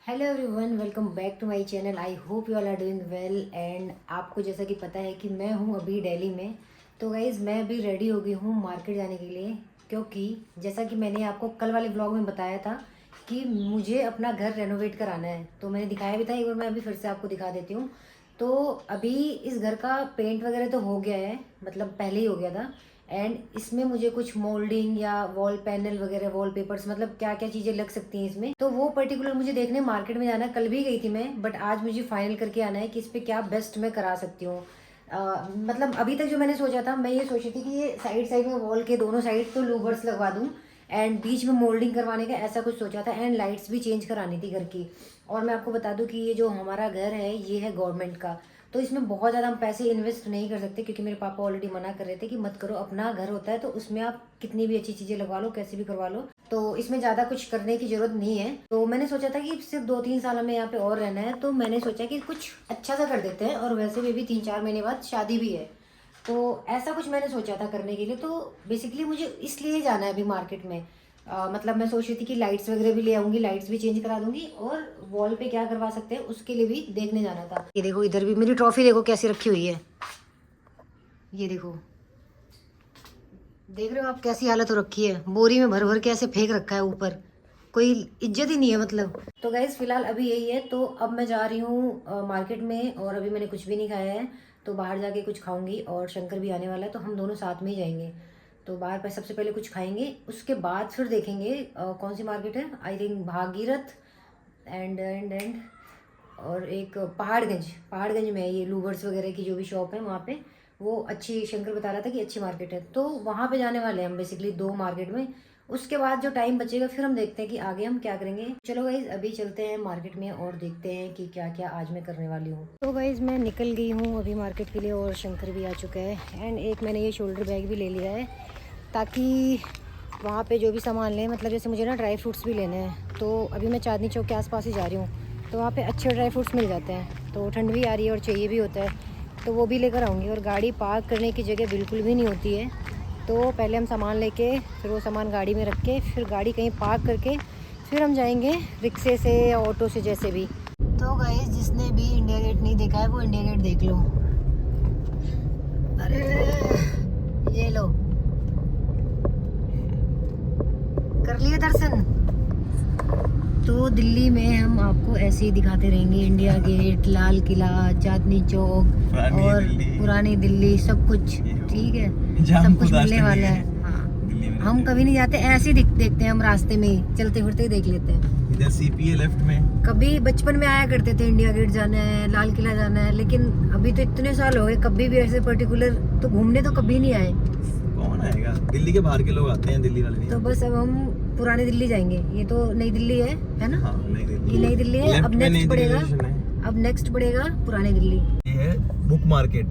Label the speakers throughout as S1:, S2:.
S1: Hello everyone, welcome back to my channel. I hope you all are doing well. And आपको जैसा कि पता है कि मैं हूँ अभी दिल्ली में। तो गाइज़ मैं अभी रेडी हो गई हूँ मार्केट जाने के लिए, क्योंकि जैसा कि मैंने आपको कल वाले ब्लॉग में बताया था कि मुझे अपना घर रेनोवेट कराना है। तो मैंने दिखाया भी था एक बार, मैं अभी फिर से आपको दिखा देती हूँ। तो अभी इस घर का पेंट वगैरह तो हो गया है, मतलब पहले ही हो गया था। एंड इसमें मुझे कुछ मोल्डिंग या वॉल पैनल वगैरह वॉल पेपर्स, मतलब क्या क्या चीज़ें लग सकती हैं इसमें, तो वो पर्टिकुलर मुझे देखने मार्केट में जाना है। कल भी गई थी मैं, बट आज मुझे फाइनल करके आना है कि इस पर क्या बेस्ट मैं करा सकती हूँ। मतलब अभी तक जो मैंने सोचा था, मैं ये सोची थी कि ये साइड साइड में वॉल के दोनों साइड तो लूवर्स लगवा दूँ एंड बीच में मोल्डिंग करवाने का ऐसा कुछ सोचा था। एंड लाइट्स भी चेंज करानी थी घर की। और मैं आपको बता दूं कि ये जो हमारा घर है ये है गवर्नमेंट का, तो इसमें बहुत ज़्यादा हम पैसे इन्वेस्ट नहीं कर सकते, क्योंकि मेरे पापा ऑलरेडी मना कर रहे थे कि मत करो। अपना घर होता है तो उसमें आप कितनी भी अच्छी चीज़ें लगवा लो, कैसे भी करवा लो, तो इसमें ज़्यादा कुछ करने की ज़रूरत नहीं है। तो मैंने सोचा था कि सिर्फ 2-3 साल हमें यहाँ पे और रहना है, तो मैंने सोचा कि कुछ अच्छा सा कर देते हैं। और वैसे भी 3-4 महीने बाद शादी भी है, तो ऐसा कुछ मैंने सोचा था करने के लिए। तो बेसिकली मुझे इसलिए जाना है अभी मार्केट में। मतलब मैं सोच रही थी कि लाइट्स वगैरह भी ले आऊंगी, लाइट्स भी चेंज करा दूंगी, और वॉल पे क्या करवा सकते हैं उसके लिए भी देखने जाना था। ये देखो, इधर भी मेरी ट्रॉफी देखो कैसी रखी हुई है। ये देखो, देख रहे हो आप कैसी हालत हो रखी है, बोरी में भर भर के ऐसे फेंक रखा है ऊपर, कोई इज्जत ही नहीं है मतलब। तो गाइज फिलहाल अभी यही है। तो अब मैं जा रही हूँ मार्केट में, और अभी मैंने कुछ भी नहीं खाया है, तो बाहर जाके कुछ खाऊंगी। और शंकर भी आने वाला है, तो हम दोनों साथ में ही जाएंगे। तो बाहर पे सबसे पहले कुछ खाएंगे, उसके बाद फिर देखेंगे कौन सी मार्केट है। आई थिंक भागीरथ एंड और एक पहाड़गंज में है ये लूवर्स वगैरह की जो भी शॉप है वहाँ पे। वो अच्छी, शंकर बता रहा था कि अच्छी मार्केट है, तो वहाँ पे जाने वाले हैं हम बेसिकली 2 मार्केट में। उसके बाद जो टाइम बचेगा फिर हम देखते हैं कि आगे हम क्या करेंगे। चलो गाइज अभी चलते हैं मार्केट में और देखते हैं कि क्या क्या आज मैं करने वाली हूँ। तो गाइज मैं निकल गई हूँ अभी मार्केट के लिए, और शंकर भी आ चुका है। एंड एक मैंने ये शोल्डर बैग भी ले लिया है, ताकि वहाँ पे जो भी सामान लें, मतलब जैसे मुझे ना ड्राई फ्रूट्स भी लेने हैं, तो अभी मैं चांदनी चौक के आसपास ही जा रही हूँ, तो वहाँ पे अच्छे ड्राई फ्रूट्स मिल जाते हैं। तो ठंड भी आ रही है और चाहिए भी होता है, तो वो भी लेकर आऊँगी। और गाड़ी पार्क करने की जगह बिल्कुल भी नहीं होती है, तो पहले हम सामान लेके फिर वो सामान गाड़ी में रख के फिर गाड़ी कहीं पार्क करके फिर हम जाएंगे रिक्शे से या ऑटो से, जैसे भी। तो गाइस जिसने भी इंडिया गेट नहीं देखा है वो इंडिया गेट देख लो। अरे ये लो, कर लिए दर्शन। तो दिल्ली में हम आपको ऐसे ही दिखाते रहेंगे, इंडिया गेट, लाल किला, चांदनी चौक और पुरानी दिल्ली, सब कुछ ठीक है, सब कुछ मिलने वाला है। हाँ, हम कभी नहीं जाते, ऐसे ही देखते हैं हम, रास्ते में ही चलते फिरते ही देख लेते हैं।
S2: इधर सीपीए लेफ्ट में।
S1: कभी बचपन में आया करते थे, इंडिया गेट जाना है, लाल किला जाना है, लेकिन अभी तो इतने साल हो गए, कभी भी ऐसे पर्टिकुलर तो घूमने तो कभी नहीं आए।
S2: कौन आएगा, दिल्ली के बाहर के लोग आते हैं, दिल्ली वाले नहीं।
S1: तो बस अब हम पुरानी दिल्ली जाएंगे। ये तो नई दिल्ली है ना?
S2: हाँ, नई दिल्ली।
S1: ये नई दिल्ली है। अब नेक्स्ट पड़ेगा, पुरानी दिल्ली।
S2: ये है बुक मार्केट।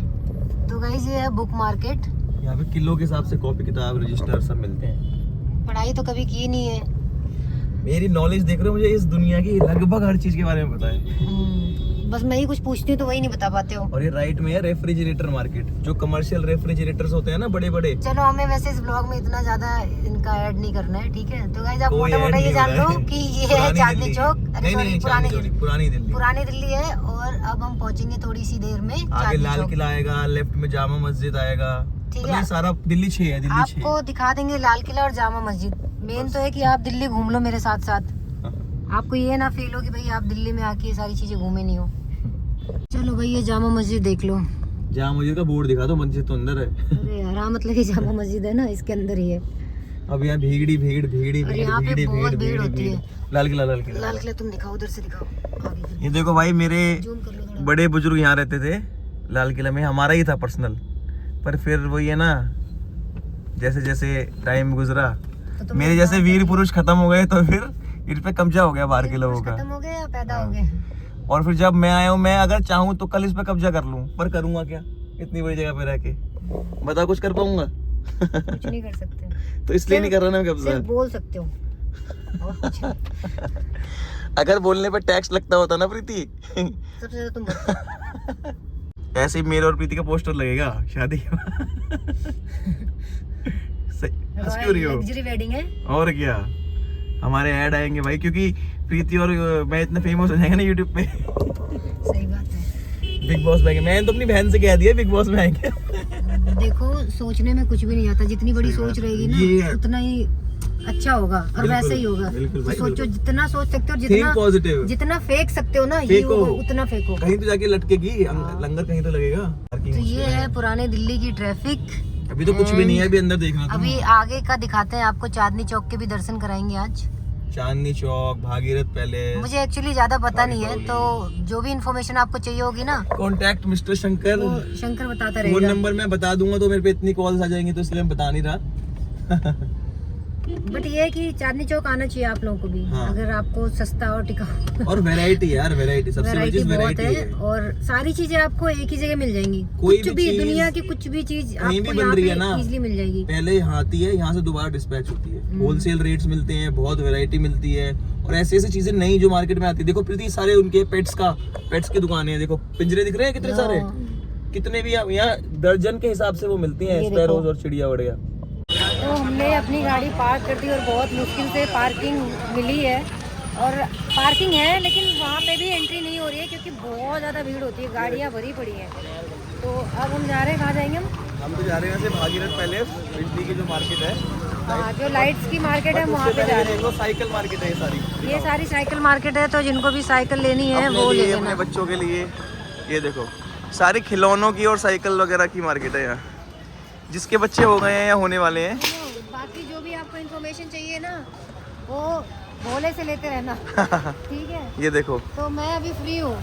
S1: तो गाइस ये है बुक मार्केट।
S2: यहाँ पे किलो के हिसाब से कॉपी किताब रजिस्टर सब मिलते हैं।
S1: पढ़ाई तो कभी की नहीं है।
S2: मेरी नॉलेज देख रहे हो, मुझे इस दुनिया की लगभग हर चीज के बारे में पता है।
S1: बस मैं ही कुछ पूछती हूँ तो वही नहीं बता पाते हो।
S2: और ये राइट में है रेफ्रिजरेटर मार्केट, जो कमर्शियल रेफ्रिजरेटर्स होते हैं ना, बड़े बड़े।
S1: चलो हमें वैसे इस ब्लॉग में इतना ज्यादा इनका ऐड नहीं करना है, ठीक है? तो गाइस आप मोटा मोटा ये जान लो कि ये है चांदनी चौक। पुरानी दिल्ली है। और अब हम पहुंचेंगे थोड़ी सी देर में,
S2: आगे लाल किला आएगा, लेफ्ट में जामा मस्जिद आएगा, ठीक है? सारा दिल्ली 6 है, दिल्ली 6।
S1: आपको दिखा देंगे लाल किला और जामा मस्जिद। मेन तो है कि आप दिल्ली घूम लो मेरे साथ साथ, आपको ये ना फील हो कि भाई आप दिल्ली में आके ये सारी चीजें घूमे नहीं हो। चलो भाई ये जामा मस्जिद देख लो।
S2: जामा मस्जिद का बोर्ड दिखा दो, मस्जिद तो अंदर है।
S1: अरे यार हाँ, मतलब ये जामा मस्जिद है ना, इसके अंदर ही है।
S2: अब यहाँ भीड़
S1: होती है।
S2: लाल किला
S1: तुम दिखाओ, उधर से दिखाओ आगे।
S2: ये देखो भाई, मेरे
S1: जूम कर लो थोड़ा।
S2: बड़े बुजुर्ग यहाँ रहते थे लाल किला में, हमारा ही था पर्सनल। पर फिर वो ये ना, जैसे जैसे टाइम गुजरा,
S1: तो
S2: मेरे जैसे वीर पुरुष खत्म हो गए, तो फिर इस पे कब्जा हो गया बाहर के लोगों का।
S1: खत्म हो गए या पैदा हो गए?
S2: और फिर जब मैं आया हूँ, मैं अगर चाहूँ तो कल इस पे कब्जा कर लूँ, पर करूँगा क्या इतनी बड़ी जगह पे रह के? बता, कुछ कर पाऊंगा?
S1: कुछ नहीं कर सकते।
S2: तो इसलिए नहीं कर रहा ना मैं कब्जा।
S1: सिर्फ बोल सकते हो और कुछ नहीं।
S2: अगर बोलने पे टैक्स लगता होता ना प्रीति,
S1: सबसे ज्यादा तुम बताओ।
S2: ऐसे ही मेरे और प्रीति का पोस्टर लगेगा शादी के बाद। हंस क्यों रही हो?
S1: लग्जरी वेडिंग है।
S2: और क्या, हमारे ऐड आएंगे भाई, क्योंकि प्रीति और मैं इतने फेमस हो जाएंगे ना यूट्यूब पे।
S1: सही बात है।
S2: बिग बॉस में आएंगे। मैंने तो अपनी बहन से कह दिया बिग बॉस में आएंगे।
S1: देखो सोचने में कुछ भी नहीं आता, जितनी बड़ी सोच रहेगी ना उतना ही अच्छा होगा और वैसे ही होगा। तो सोचो जितना सोच सकते हो, जितना
S2: पॉजिटिव,
S1: जितना फेंक सकते हो ना ये उतना फेंको।
S2: कहीं तो जाके लटकेगी, लंगर कहीं तो लगेगा।
S1: तो ये है पुराने दिल्ली की ट्रैफिक।
S2: अभी तो कुछ भी नहीं है, अभी अंदर देखना।
S1: अभी आगे का दिखाते हैं आपको, चांदनी चौक के भी दर्शन कराएंगे आज।
S2: चांदनी चौक, भागीरथ पैलेस।
S1: मुझे एक्चुअली ज्यादा पता नहीं है, तो जो भी इन्फॉर्मेशन आपको चाहिए होगी ना,
S2: कॉन्टैक्ट मिस्टर शंकर,
S1: वो शंकर बताता
S2: फोन
S1: रहेगा।
S2: नंबर मैं बता दूंगा तो मेरे पे इतनी कॉल्स आ जाएंगी, तो इसलिए मैं बता नहीं रहा।
S1: बट ये है कि चांदनी चौक आना चाहिए आप लोगों को भी।
S2: हाँ।
S1: अगर आपको सस्ता और टिकाऊ
S2: और वैरायटी यार, वैरायटी सबसे बड़ी चीज
S1: बहुत
S2: वैरायटी
S1: है,
S2: है।
S1: और सारी चीजें आपको एक ही जगह मिल जाएंगी।
S2: कोई
S1: कुछ
S2: भी
S1: भी
S2: चीज
S1: दुनिया की कुछ भी चीज
S2: कहीं भी
S1: आपको
S2: बन
S1: यहाँ
S2: रही है ना,
S1: पे इजीली मिल जाएगी।
S2: पहले यहाँ आती है, यहाँ से दोबारा डिस्पैच होती है। होलसेल रेट्स मिलते हैं, बहुत वैरायटी मिलती है, और ऐसी ऐसी चीजें नई जो मार्केट में आती है। देखो प्रीति, सारे उनके पेट्स की दुकानें हैं। देखो पिंजरे दिख रहे हैं कितने सारे, कितने भी यहाँ दर्जन के हिसाब से वो मिलती हैं, स्पैरोज और चिड़िया वड़िया।
S1: तो हमने अपनी गाड़ी पार्क कर दी और बहुत मुश्किल से पार्किंग मिली है। और पार्किंग है लेकिन वहाँ पे भी एंट्री नहीं हो रही है क्योंकि बहुत ज़्यादा भीड़ होती है, गाड़ियाँ भरी पड़ी हैं। तो अब हम जा रहे हैं, कहाँ जाएंगे हम
S2: तो जा रहे हैं वैसे भागीरथ पैलेस, बिजली की जो मार्केट है,
S1: हाँ, जो लाइट्स की मार्केट है वहाँ पे जा रहे हैं।
S2: साइकिल मार्केट है
S1: ये सारी साइकिल मार्केट है, तो जिनको भी साइकिल लेनी है वो ले लेना।
S2: अपने बच्चों के लिए ये देखो, सारी खिलौनों की और साइकिल वगैरह की मार्केट है यहाँ, जिसके बच्चे हो गए हैं या होने वाले हैं।
S1: बाकी जो भी आपको इन्फॉर्मेशन चाहिए ना, वो भोले से लेते रहना। ठीक है,
S2: ये देखो,
S1: तो मैं अभी फ्री हूँ।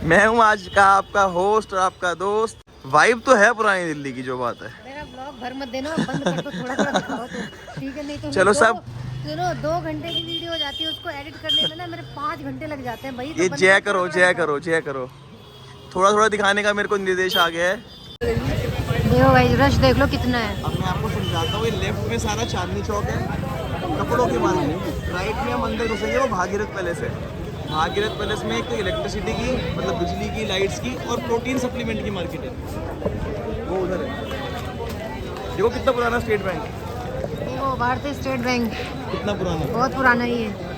S2: मैं हूँ आज का आपका होस्ट और आपका दोस्त। वाइब तो है पुरानी दिल्ली की, जो बात है।
S1: मेरा ब्लॉग भर मत देना, बंद कर दो, थोड़ा थोड़ा दिखाओ तो, ठीक है? नहीं तो
S2: चलो सब
S1: सुनो, 2 घंटे की वीडियो हो जाती है, उसको एडिट करने में ना मेरे 5 घंटे लग जाते हैं भाई।
S2: ये जय करो, जय करो, जय करो। थोड़ा थोड़ा दिखाने का मेरे को निर्देश आ गया है।
S1: देखो भाई, रश देख लो कितना है।
S2: अब मैं आपको समझाता हूँ। ये लेफ्ट में सारा चांदनी चौक है, कपड़ों की मार्केट। राइट में हम अंदर घुसेंगे, वो भागीरथ पैलेस है। भागीरथ पैलेस में एक तो इलेक्ट्रिसिटी की, मतलब बिजली की, लाइट्स की, और प्रोटीन सप्लीमेंट की मार्केट है, वो उधर है। देखो कितना पुराना स्टेट बैंक,
S1: देखो भारतीय स्टेट बैंक
S2: कितना पुराना,
S1: बहुत पुराना ही है।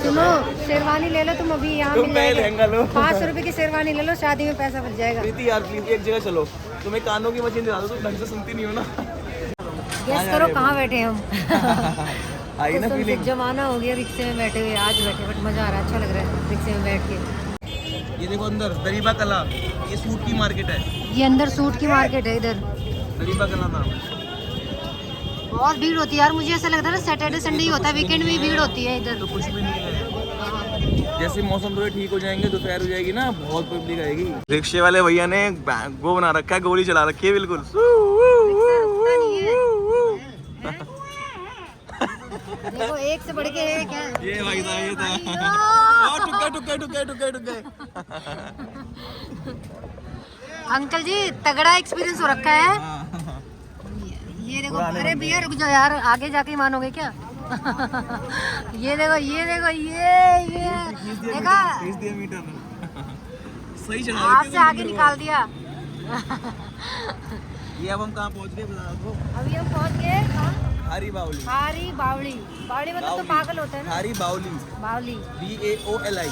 S1: सुनो, शेरवानी ले लो तुम, अभी यहाँ मिल
S2: लहंगा लो।
S1: 500 रुपए की शेरवानी ले लो, शादी में पैसा बच जाएगा।
S2: प्रीति यार प्लीज एक जगह चलो, तुम्हें कानों की मशीन दिला दो, तुम ढंग से सुनती नहीं हो ना।
S1: गेस करो कहाँ बैठे हम।
S2: आई ना
S1: कसम से
S2: फीलिंग।
S1: जमाना हो गया रिक्शे में बैठे हुए, आज बैठे, बट मजा आ रहा है, अच्छा लग रहा है रिक्शे में बैठ के।
S2: ये देखो अंदर दरीबा कला, ये सूट की मार्केट है।
S1: ये अंदर सूट की मार्केट है, इधर
S2: दरीबा कला नाम है।
S1: बहुत भीड़ होती है यार, मुझे ऐसा लगता है ना सैटरडे संडे ही होता है, वीकेंड में ही भीड़ होती है इधर।
S2: तो कुछ भी नहीं है। जैसे मौसम थोड़े ठीक हो जाएंगे, दोपहर हो जाएगी ना, बहुत पब्लिक आएगी। रिक्शे वाले भैया ने वो बना रखा है, गोली चला रखी है बिल्कुल।
S1: रुकता नहीं है। देखो एक से बढ़ के एक है।
S2: ये भाई था, ये था। टुके टुके टुके टुके।
S1: अंकल जी तगड़ा एक्सपीरियंस हो रखा है। ये देखो, अरे भैया रुक जाओ यार, आगे जाके ही मानोगे क्या? ये देखो, ये देखो, ये देखा,
S2: 30 दिया मीटर सही चला
S1: हाथ से आगे निकाल दिया।
S2: ये अब हम कहाँ पहुँच गए बता दो।
S1: अभी हम पहुंच गए कहाँ?
S2: हारी बावली।
S1: हारी बावली। बावली मतलब तो पागल होता है ना।
S2: हारी बावली,
S1: बावली
S2: BAOLI।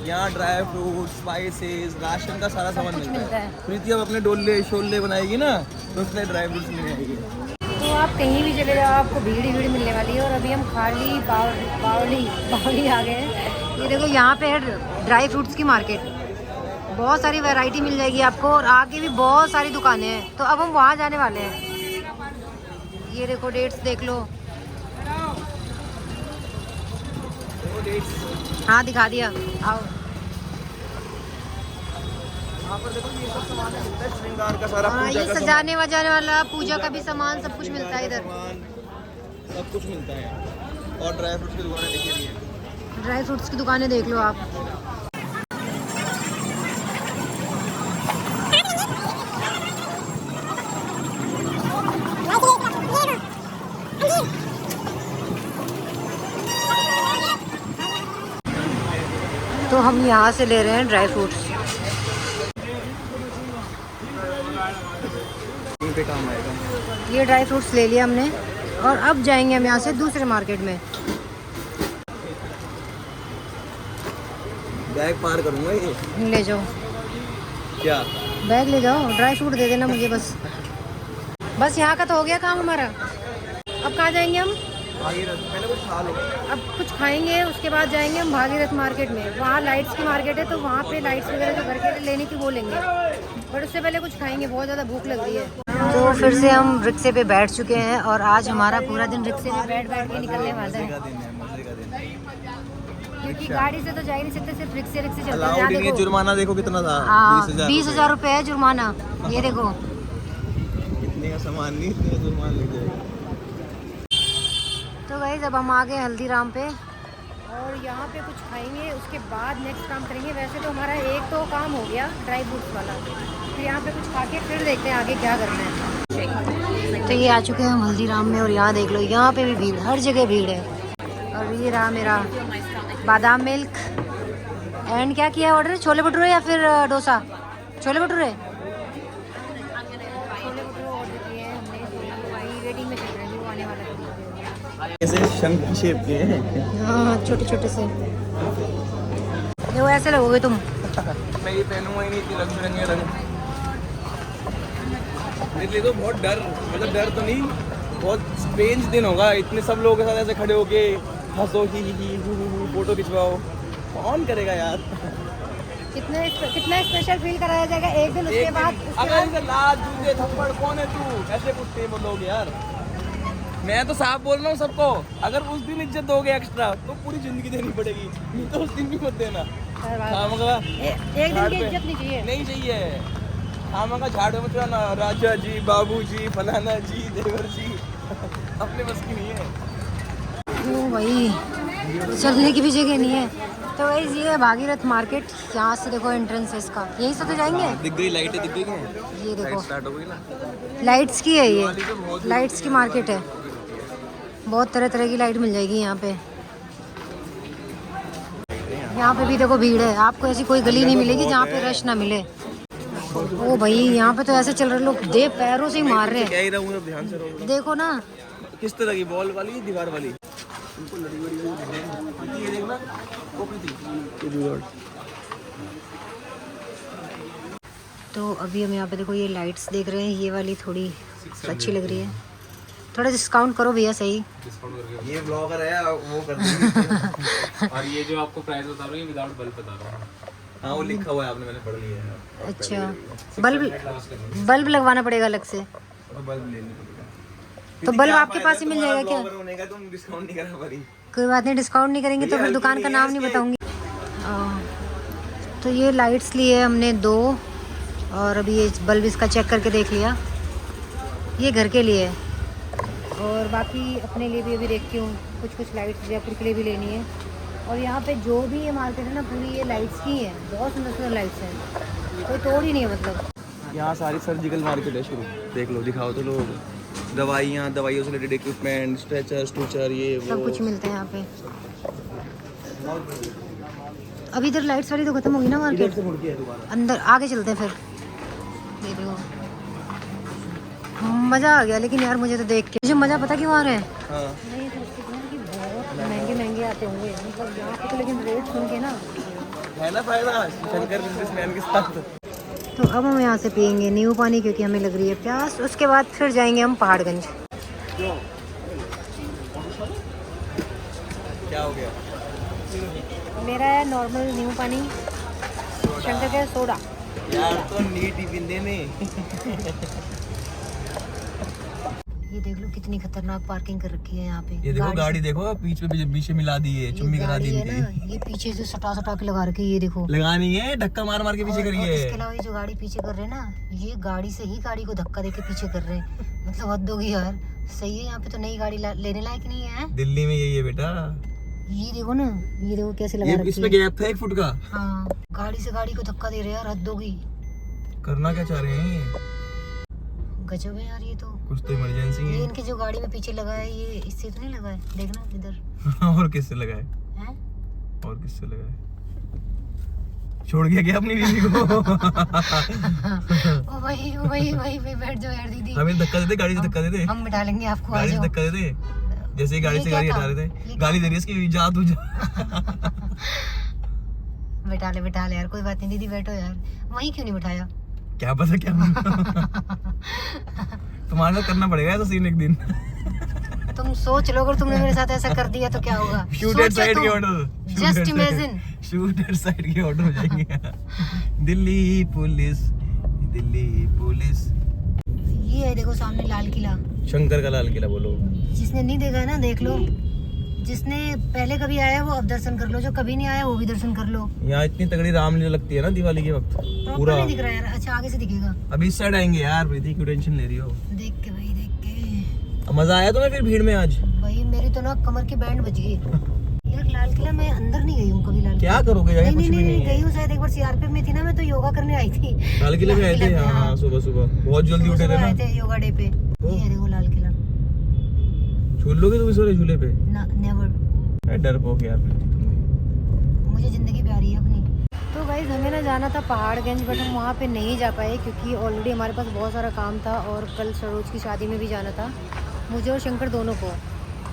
S2: यहाँ ड्राई फ्रूट, स्पाइसेस, राशन का सारा सामान
S1: कुछ
S2: मिलता
S1: मिलता
S2: है।
S1: है।
S2: प्रीति अब अपने डोले शोले बनाएगी ना, तो उसके लिए ड्राई फ्रूट्स लेने आएगी।
S1: तो आप कहीं भी चले जाओ, आपको भीड़ ही भीड़ मिलने वाली है। और अभी हम खाली बावली आ गए हैं। ये देखो, यहाँ पे है ड्राई फ्रूट्स की मार्केट, बहुत सारी वैरायटी मिल जाएगी आपको, और आगे भी बहुत सारी दुकानें हैं। तो अब हम वहाँ जाने वाले हैं। ये देखो डेट्स देख लो। हाँ दिखा दिया, आओ।
S2: यहाँ पर देखो ये सब सामान मिलता है, श्रृंगार का सारा,
S1: हाँ,
S2: पूजा
S1: ये
S2: का
S1: सजाने वजाने वाला, पूजा का भी सामान, सब कुछ मिलता है इधर।
S2: सामान, सब कुछ मिलता है। और ड्राई फ्रूट्स की दुकानें देखी रही है।
S1: ड्राई फ्रूट्स की दुकानें देख लो आप। तो हम यहाँ से ले रहे हैं ड्राई फ्रूट्स।
S2: पे काम आएगा।
S1: ये ड्राई फ्रूट्स ले लिया हमने और अब जाएंगे हम यहाँ से दूसरे मार्केट में।
S2: बैग पार करूँगा ये।
S1: ले जाओ,
S2: क्या
S1: बैग ले जाओ, ड्राई फ्रूट दे देना मुझे बस यहाँ का तो हो गया काम हमारा। अब कहाँ जाएंगे हम?
S2: भागीरथ, पहले कुछ खा लो।
S1: अब कुछ खाएंगे, उसके बाद जाएंगे हम भागीरथ मार्केट में। वहाँ लाइट्स की मार्केट है, तो वहाँ पे लाइट्स वगैरह जो घर के लेने की वो लेंगे, बट उससे पहले कुछ खाएंगे, बहुत ज़्यादा भूख लग रही है। तो फिर से हम रिक्शे पे बैठ चुके हैं और आज हमारा पूरा दिन रिक्शे में बैठ के निकलने वाला है,
S2: मजे का दिन है।
S1: क्योंकि गाड़ी से तो जा ही नहीं सकते, सिर्फ रिक्शे चलते
S2: अलाउड
S1: हैं।
S2: नहीं है। जुर्माना देखो कितना था,
S1: 20,000 रुपये है जुर्माना। ये देखो,
S2: इतने का सामान नहीं, इतने जुर्माना लग जाएगा।
S1: तो गाइस अब हम आ गए हल्दीराम पे और यहाँ पे कुछ खाएंगे, उसके बाद नेक्स्ट काम करेंगे। वैसे तो हमारा एक तो काम हो गया ड्राई फ्रूट्स वाला, फिर यहाँ पे कुछ खा के फिर देखते हैं आगे क्या करना है। तो ये आ चुके हैं हम हल्दीराम में और यहाँ देख लो, यहाँ पे भी भीड़, हर जगह भीड़ है। और ये रहा मेरा बादाम मिल्क। एंड क्या किया ऑर्डर? छोले भटूरे या फिर डोसा? छोले भटूरे ऑर्डर किए हैं हमने, वही वेटिंग में चल रहा है, वो आने वाला है।
S2: ऐसे शंख की शेप के हैं।
S1: हाँ, छोटे छोटे से। देखो ऐसे लगोगे तुम।
S2: मैं ये पहनूंगा ही नहीं, इतने रंग बिरंगे रंग। मेरे लिए तो बहुत डर, मतलब डर तो नहीं, बहुत स्ट्रेंज दिन होगा। इतने सब लोगों के साथ ऐसे खड़े होके हंसो, ही फोटो खिंचवाओ, कौन करेगा यार? कितना स्पेशल फील कराया जाएगा एक दिन। उसके बाद अगर इसे लात जूते थप्पड़, कौन है तू? ऐसे कुछ वो लोग यार। मैं तो साफ बोल रहा हूँ सबको, अगर उस दिन इज्जत दोगे एक्स्ट्रा तो पूरी जिंदगी देनी पड़ेगी, नहीं तो उस दिन भी मत देना।
S1: एक दिन की इज्जत नहीं चाहिए,
S2: नहीं चाहिए। हाँ का झाड़ू में ना, राजा जी, बाबू जी, फलाना जी, देवर जी, अपने बस की नहीं है।
S1: ओ भाई, चलने की भी जगह नहीं है। तो गाइस ये है भागीरथ मार्केट। यहाँ से देखो एंट्रेंस है इसका, यहीं से तो जाएंगे।
S2: दिख गई लाइटें, दिख गई हैं।
S1: ये देखो
S2: स्टार्ट हो गई ना,
S1: लाइट्स की है, ये लाइट्स की मार्केट है। बहुत तरह तरह की लाइट मिल जाएगी यहाँ पे। यहाँ पे भी देखो भीड़ है, आपको ऐसी कोई गली नहीं मिलेगी जहाँ पे रश ना मिले। ओ भाई, यहाँ पे तो ऐसे चल रहे लोग, दे पैरों से ही मार रहे
S2: क्या ही रहूँ, ध्यान से रहो।
S1: देखो ना,
S2: किस तरह की, बॉल वाली, दीवार वाली? उनको लड़ी बड़ी ये देखना, वो प्रीति।
S1: तो अभी हम यहाँ पे देखो ये लाइट्स देख रहे हैं, ये वाली थोड़ी अच्छी लग रही है। थोड़ा डिस्काउंट करो भैया, सही।
S2: ये ब्लॉगर है, वो कर देंगे।
S3: और ये जो आपको प्राइस बता रहा हूँ, विदाउट बल्ब बता रहा हूँ।
S2: हाँ, वो लिखा हुआ है, आपने, मैंने पढ़ लिया है।
S1: अच्छा, बल्ब लगवाना पड़ेगा अलग से?
S2: बल्ब लेने पड़ेगा।
S1: तो बल्ब आपके पास ही मिल जाएगा क्या?
S2: होने का तुम डिस्काउंट नहीं करा पा रही।
S1: कोई बात नहीं, डिस्काउंट नहीं करेंगे तो फिर दुकान का नाम नहीं बताऊंगी। तो ये लाइट्स लिए हमने 2 और अभी ये बल्ब इसका चेक करके देख लिया, ये घर के लिए है। और बाकी अपने लिए भी अभी देखती हूँ, कुछ लाइट्स जयपुर के लिए भी लेनी है। और यहाँ पे जो भी ये मार्केट है ना, पूरी ये लाइट्स की है, बहुत सुंदर सुंदर लाइट्स हैं, कोई तोड़ ही नहीं है मतलब।
S2: यहाँ सारी सर्जिकल मार्केट है शुरू, देख लो, दिखाओ तो लोग। दवाइयाँ, दवाइयों से रिलेटेड इक्विपमेंट, स्ट्रेचर, स्टूचर, ये
S1: सब कुछ मिलता है यहाँ पे। अभी इधर लाइट्स वाली तो खत्म होगी ना मार्केट,
S2: से मुड़ के है दोबारा।
S1: अंदर आगे चलते हैं फिर। ये देखो, मज़ा आ गया। लेकिन यार मुझे तो देख के मुझे मज़ा पता क्यों आ रहा है?
S2: हाँ,
S1: नहीं सोचती थी ना कि बहुत महंगे आते होंगे, मतलब यहाँ पे तो, लेकिन रेट सुन के ना
S2: है ना फायदा शंकर बिजनेसमैन के साथ।
S1: तो अब हम यहाँ से पियेंगे नींबू पानी, क्योंकि हमें लग रही है प्यास। उसके बाद फिर जाएंगे हम पहाड़गंज।
S2: क्या हो गया?
S1: मेरा है नॉर्मल नींबू पानी, शंकर का सोडा।
S2: यार तो नीट ही पिंदे ने।
S1: ये देख लो कितनी खतरनाक पार्किंग कर रखी है यहाँ पे।
S2: ये देखो गाड़ी देखो, पीछे मिला दी है, चुम्मी करा दी
S1: है
S2: इनकी।
S1: ना, ये पीछे से सटा के लगा रखी है, ये देखो।
S2: लगानी है, धक्का मार के पीछे
S1: और
S2: करिए।
S1: इसके अलावा ये जो गाड़ी पीछे कर रहे हैं ना, ये गाड़ी से ही गाड़ी को धक्का देके पीछे कर रहे हैं, मतलब हद होगी यार। सही है, यहाँ पे तो नई गाड़ी लेने लायक नहीं है।
S2: दिल्ली में यही है बेटा।
S1: ये देखो ना, ये देखो कैसे लगा रखी है।
S2: इसमें गैप था 1 फुट का।
S1: हाँ, गाड़ी से गाड़ी को धक्का दे रहे हैं यार, हद होगी।
S2: करना क्या चाह रहे हैं?
S1: गजब है यार, ये तो
S2: कुछ तो इमरजेंसी
S1: ये
S2: है।
S1: इनके जो गाड़ी में पीछे लगा है, ये इससे तो नहीं लगा है, देखना इधर
S2: और किससे लगा है?
S1: है।
S2: और किससे लगा है? छोड़ के गया अपनी बीवी को।
S1: ओ वही बैठ जाओ यार दीदी।
S2: हमें धक्का देते, गाड़ी से धक्का देते,
S1: हम बिठा लेंगे आपको, आ
S2: गाड़ी से
S1: जाओ।
S2: धक्का देते, जैसे ही गाड़ी
S1: ये
S2: से
S1: क्या
S2: गाड़ी
S1: था?
S2: हटा रहे थे,
S1: ये
S2: गाली दे रही है इसकी, जा तू जा।
S1: बिठा ले यार, कोई बात नहीं दीदी, बैठो यार। वहीं क्यों नहीं बिठाया?
S2: क्या पता क्या तुम्हारे साथ करना पड़ेगा ऐसा सीन एक दिन।
S1: तुम सोच लो, अगर तुमने मेरे साथ ऐसा कर दिया तो क्या होगा?
S2: शूट एट साइड के order,
S1: just imagine.
S2: Shoot at side के ऑर्डर हो जाएंगे। Delhi police, Delhi police.
S1: ये है देखो सामने लाल किला।
S2: शंकर का लाल किला बोलो।
S1: जिसने नहीं देखा है ना देख लो, जिसने पहले कभी आया वो अब दर्शन कर लो, जो कभी नहीं आया वो भी दर्शन कर लो।
S2: यहाँ इतनी तगड़ी रामलीला लगती है ना दिवाली के वक्त,
S1: प्रॉपर
S2: पूरा।
S1: नहीं दिख रहा है यार। अच्छा आगे से दिखेगा।
S2: अभी इस साइड आएंगे यार, प्रीति क्यों टेंशन ले रही हो?
S1: देख के भाई, देख के।
S2: मजा आया तुम्हें फिर भीड़ में आज?
S1: भाई मेरी तो ना कमर की बैंड बज गई यार। लाल किला मैं अंदर नहीं गई हूँ कभी। लाल
S2: क्या करोगे जाके? कुछ भी
S1: नहीं
S2: नहीं
S1: गई
S2: है।
S1: हूँ, शायद एक बार सीआरपीएफ में थी ना मैं, तो योगा करने आई थी।
S2: लाल किले में आए थे? हाँ सुबह सुबह बहुत जल्दी उठे थे
S1: आए
S2: ना।
S1: थे योगा डे पे। ये है देखो लाल किला।
S2: झूल लोगे तुम इस वाले झूले पे?
S1: ना नेवर।
S2: डर पोक यार प्रीति तुम भी।
S1: मुझे जिंदगी प्यारी है अपनी। तो गाइज हमें ना जाना था पहाड़गंज, बट हम वहाँ पे नहीं जा पाए क्योंकि ऑलरेडी हमारे पास बहुत सारा काम था और कल सरोज की शादी में भी जाना था, मुझे और शंकर दोनों को।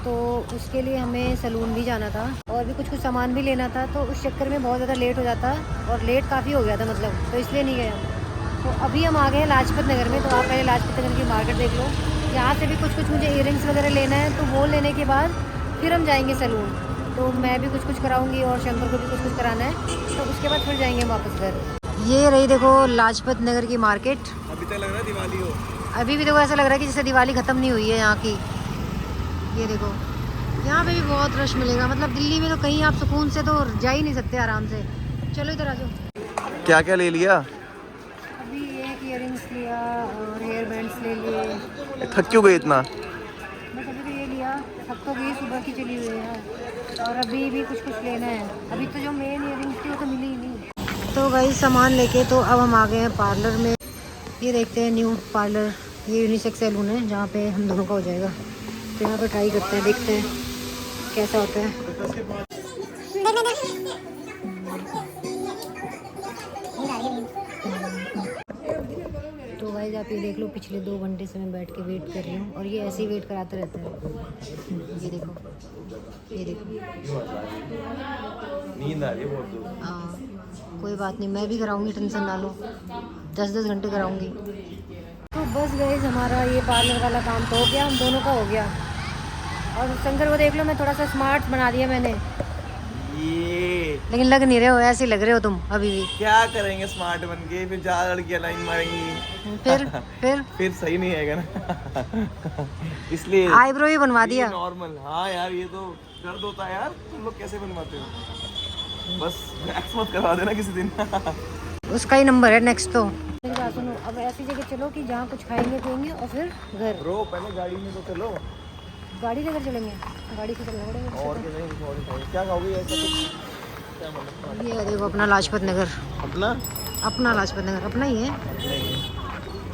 S1: तो उसके लिए हमें सलून भी जाना था और भी कुछ सामान भी लेना था, तो उस चक्कर में बहुत ज़्यादा लेट हो जाता और लेट काफ़ी हो गया था मतलब, तो इसलिए नहीं गए हम। तो अभी हम आ गए हैं लाजपत नगर में। तो आप पहले लाजपत नगर की मार्केट देख लो, यहाँ से भी कुछ मुझे इयररिंग्स वगैरह लेना है, तो वो लेने के बाद फिर हम जाएंगे सलून। तो मैं भी कुछ कराऊंगी और शंकर को भी कुछ कराना है, तो उसके बाद फिर जाएंगे वापस घर। ये रही देखो लाजपत नगर की मार्केट।
S2: अभी तक लग रहा है दिवाली हो।
S1: अभी भी देखो ऐसा लग रहा है कि जैसे दिवाली ख़त्म नहीं हुई है यहाँ की। ये देखो यहाँ पे भी बहुत रश मिलेगा, मतलब दिल्ली में तो कहीं आप सुकून से तो जा ही नहीं सकते आराम से। चलो इधर आ जाओ।
S2: क्या क्या ले लिया?
S1: अभी एक इयररिंग्स लिया और हेयर बैंड्स ले लिए।
S2: थक क्यों गए इतना?
S1: बस अभी तो ये लिया, थक तो गई, सुबह की चली हुई है। और अभी भी कुछ लेना है। अभी तो जो मेन इयररिंग्स थी वो तो मिली ही नहीं। तो भाई सामान लेके तो अब हम आ गए हैं पार्लर में। ये देखते हैं न्यू पार्लर, ये यूनिसेक्स सैलून है जहाँ पे हम दोनों का हो जाएगा। तो यहाँ पर ट्राई करते हैं, देखते हैं कैसा होता है। तो भाई आप ये देख लो, पिछले 2 घंटे से मैं बैठ के वेट कर रही हूँ और ये ऐसे ही वेट कराते रहते हैं। ये देखो, ये देखो।
S2: नींद आ रही है बहुत।
S1: हाँ कोई बात नहीं, मैं भी कराऊंगी, टेंशन ना लो। 10-10 घंटे कराऊंगी। तो बस गाइस हमारा ये पार्लर वाला काम तो हो गया, हम दोनों का हो गया। और शंकर को देख लो, मैं थोड़ा सा स्मार्ट बना दिया मैंने।
S2: ये
S1: लेकिन लग नहीं रहे हो, ऐसे ही लग रहे हो तुम अभी भी।
S2: क्या करेंगे स्मार्ट बन के? फिर 4 लड़कियां लाइन मारेंगी,
S1: फिर
S2: सही नहीं आएगा ना। इसलिए
S1: आईब्रो ही बनवा दिया।
S2: नॉर्मल। हाँ यार ये तो दर्द होता है यार, तुम लोग कैसे बनवाते हो? बस वैक्स मत करवा देना किसी दिन।
S1: उसका ही नंबर है नेक्स्ट। तो मेरी बात सुनो, अब ऐसी जगह चलो कि जहाँ कुछ खाएंगे पिएंगे और फिर घर।
S2: ब्रो पहले गाड़ी में तो चलो।
S1: गाड़ी लेकर चलेंगे, गाड़ी से चलना पड़ेगा।
S2: और क्या खाओगे ऐसा कुछ? क्या मतलब?
S1: ये है देखो अपना लाजपत नगर।
S2: अपना
S1: लाजपत नगर अपना ही है।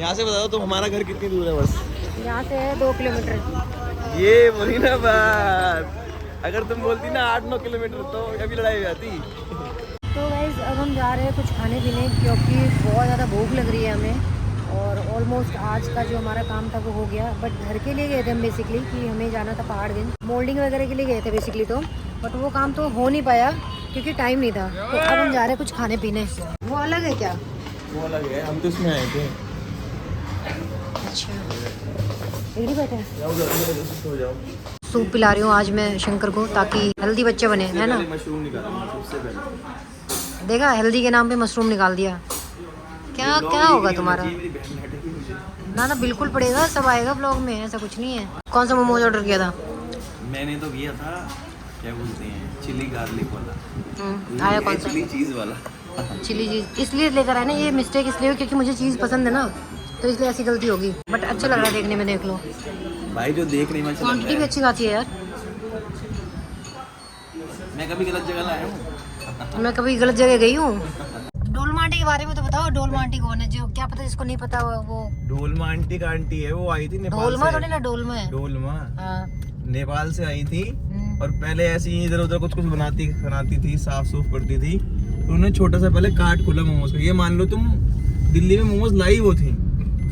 S2: यहाँ से बता दो तुम, हमारा घर कितनी दूर है? बस
S1: यहाँ से है 2 किलोमीटर।
S2: ये बोली ना बात, अगर तुम बोलती ना 8-9 किलोमीटर तो अभी लड़ाई हो जाती।
S1: तो गाइस अब हम जा रहे हैं कुछ खाने पीने, क्योंकि बहुत ज़्यादा भूख लग रही है हमें। और ऑलमोस्ट आज का जो हमारा काम था वो हो गया, बट घर के लिए गए थे हम बेसिकली, कि हमें जाना था पहाड़गंज, मोल्डिंग वगैरह के लिए गए थे बेसिकली। तो बट वो काम तो हो नहीं पाया क्योंकि टाइम नहीं था। तो अब हम जा रहे हैं कुछ खाने पीने। वो अलग है क्या?
S2: वो अलग है, हम तो इसमें आए थे।
S1: अच्छा इधर बैठे हैं।
S2: हो जाओ।
S1: सूप पिला रही हूँ आज मैं शंकर को, ताकि हेल्दी बच्चे बने, है ना।
S2: मशरूम निकालना सबसे पहले।
S1: देखा, हेल्दी के नाम पे मशरूम निकाल दिया। क्या होगा तुम्हारा? ना बिल्कुल पड़ेगा, सब आएगा ब्लॉग में, ऐसा कुछ नहीं है। कौन सा मोमोज ऑर्डर किया था?
S2: मैंने तो किया था, क्या बोलते हैं, चिली गार्लिक वाला।
S1: आया कौन सा?
S2: चिली चीज़ वाला।
S1: चिली चीज़ इसलिए लेकर आए ना, ये मिस्टेक इसलिए हुई क्योंकि मुझे चीज़ पसंद है ना, तो इसलिए ऐसी गलती होगी। बट अच्छा लग रहा है देखने में, देख लो
S2: भाई जो देखने में अच्छा लग
S1: क्वान्टिटी
S2: रहा
S1: भी
S2: है।
S1: अच्छी खाती है यार।
S2: मैं कभी गलत जगह लाया हूँ?
S1: मैं कभी गलत जगह गई हूँ? डोलमा आंटी के बारे में तो बताओ। डोलमा आंटी कौन है? जो क्या पता जिसको नहीं पता वो
S2: डोलमा आंटी का आंटी है, वो आई थी नेपाल
S1: डोलमा
S2: से।
S1: थोड़ी ना, डोलमा है।
S2: डोलमा
S1: हाँ।
S2: नेपाल से आई थी और पहले ऐसी ही इधर उधर कुछ कुछ बनाती थी, साफ सूफ करती थी। तो उन्होंने छोटा सा पहले कार्ट खोला मोमोज का। ये मान लो तुम दिल्ली में मोमोज लाई वो थी।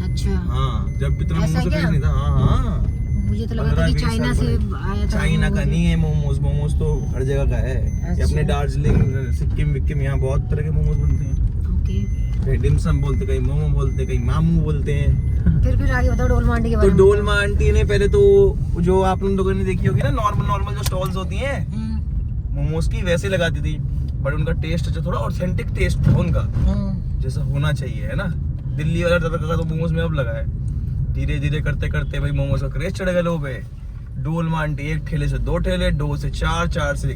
S1: अच्छा
S2: हाँ, जब इतना
S1: ऐसा
S2: मोमोज का
S1: क्या?
S2: क्रेज नहीं था। हाँ,
S1: मुझे तो लगा था कि
S2: 15-20
S1: चाइना
S2: साल
S1: से
S2: पहले।
S1: आया था।
S2: चाइना का नहीं है मोमोज। मोमोज तो हर जगह का है। ये
S1: अच्छा।
S2: अपने दार्जिलिंग, सिक्किम विक्किम यहाँ बहुत तरह के मोमोज बनते हैं।
S1: ओके,
S2: कहीं डिमसम बोलते, कहीं मोमो बोलते, कहीं मामू बोलते हैं।
S1: फिर आगे बताओ डोलमा आंटी के
S2: तो
S1: बारे में।
S2: डोलमा आंटी ने पहले तो जो आप लोगों ने देखी होगी ना, नॉर्मल जो स्टॉल्स होती हैं मोमोज की, वैसे लगाती थी। बट उनका टेस्ट जो थोड़ा ऑथेंटिक टेस्ट था उनका, जैसा होना चाहिए, है ना। दिल्ली वाला तरीका का तो मोमोज में अब लगा है। धीरे धीरे करते करते भाई मोमोज का क्रेज चढ़ गया लोगों पे। डोलमा आंटी 1 ठेले से 2 ठेले, 2 से 4, 4 से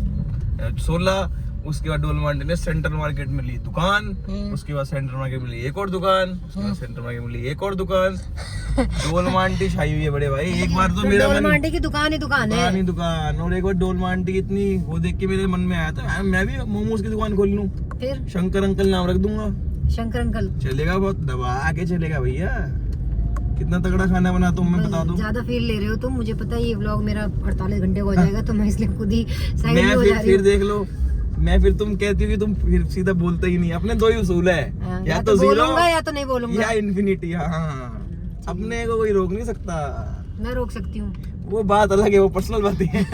S2: 16। उसके बाद डोलमा आंटी ने सेंट्रल मार्केट में ली दुकान। उसके बाद सेंट्रल मार्केट में ली एक और दुकान। उसके बाद सेंट्रल मार्केट में ली एक और दुकान। डोलमा आंटी छाई हुई है बड़े भाई। एक बार तो मेरा
S1: डोलमा
S2: मन,
S1: आंटी की दुकान ही दुकान है।
S2: दुकान। और एक बार डोलमा आंटी इतनी वो देख के मेरे मन में आया था मैं भी मोमोज की दुकान खोल लूं।
S1: फिर
S2: शंकर अंकल नाम रख दूंगा।
S1: शंकर अंकल
S2: चलेगा, बहुत दबा के चलेगा भैया। कितना तगड़ा खाना बनाता हूँ मैं, बता दूं।
S1: ज्यादा फील ले रहे हो तुम। मुझे पता है ये व्लॉग मेरा 48 घंटे का हो जाएगा, तो मैं इसलिए खुद ही साइड में हो जा रही
S2: फिर
S1: हूँ।
S2: देख लो, मैं फिर तुम कहती हो कि तुम फिर सीधा बोलते ही नहीं। अपने 2 ही उसूल है, या तो जीरो
S1: बोलूंगा या तो नहीं बोलूंगा।
S2: या इन्फिनिटी। हाँ, अपने को कोई रोक नहीं सकता।
S1: मैं रोक सकती हूँ।
S2: वो बात अलग है, वो पर्सनल बातें हैं।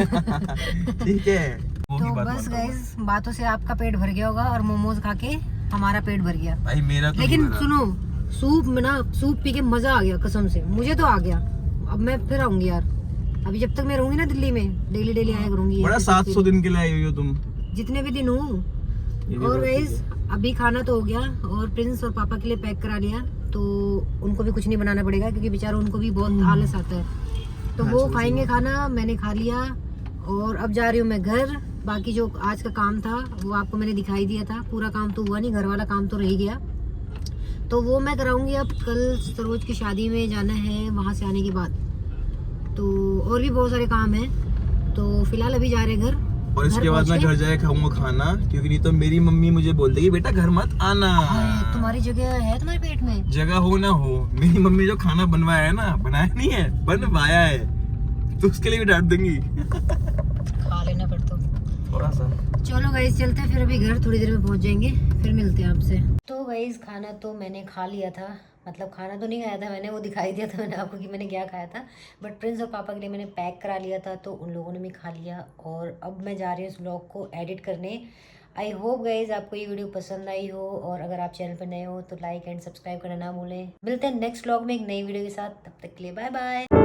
S2: ठीक है, वो
S1: तो
S2: की बात
S1: बस
S2: मानता हूँ
S1: गाइस, बातों से आपका पेट भर गया होगा और मोमोज खा के हमारा पेट भर गया।
S2: भाई मेरा तो
S1: लेकिन
S2: नहीं भरा।
S1: सुनो, सूप में ना, सूप पी के मजा आ गया कसम से। मुझे तो आ गया। अब मैं फिर आऊंगी यार। अभी जब तक मैं रहूंगी ना दिल्ली में, डेली डेली आया करूंगी।
S2: बड़ा 700 दिन के लिए आई हुई हो तुम।
S1: जितने भी दिन हूँ।
S2: ये भी
S1: और
S2: बात ठीक
S1: गाइस अभी खाना तो हो गया और प्रिंस और पापा के लिए पैक करा लिया, तो उनको भी कुछ नहीं बनाना पड़ेगा क्योंकि बेचारों उनको भी बहुत आलस आता है। तो वो खाएंगे खाना, मैंने खा लिया और अब जा रही हूँ मैं घर। बाकी जो आज का काम था वो आपको मैंने दिखाई दिया था। पूरा काम तो हुआ नहीं, घर वाला काम तो रह गया, तो वो मैं कराऊंगी। अब कल सरोज की शादी में जाना है, वहाँ से आने के बाद तो और भी बहुत सारे काम हैं। तो फिलहाल अभी जा रहे घर।
S2: और इसके बाद मैं घर जाके खाऊंगा खाना, क्योंकि नहीं तो मेरी मम्मी मुझे बोल देगी बेटा घर मत आना।
S1: तुम्हारी जगह है तुम्हारे पेट में?
S2: जगह हो ना हो, मेरी मम्मी जो खाना बनवाया है ना, बनाया नहीं है, बनवाया है, तो उसके लिए भी डांट देंगी।
S1: खा लेना फिर तो
S2: थोड़ा सा।
S1: चलो गाइस चलते हैं फिर। अभी घर थोड़ी देर में पहुंच जाएंगे, फिर मिलते हैं आपसे। तो गाइस खाना तो मैंने खा लिया था, मतलब खाना तो नहीं खाया था मैंने, वो दिखाई दिया था मैंने आपको कि मैंने क्या खाया था। बट प्रिंस और पापा के लिए मैंने पैक करा लिया था, तो उन लोगों ने भी खा लिया। और अब मैं जा रही हूँ इस व्लॉग को एडिट करने। आई होप गाइज आपको ये वीडियो पसंद आई हो, और अगर आप चैनल पर नए हो तो लाइक एंड सब्सक्राइब करना ना भूलें। मिलते हैं नेक्स्ट व्लॉग में एक नई वीडियो के साथ, तब तक के लिए बाय बाय।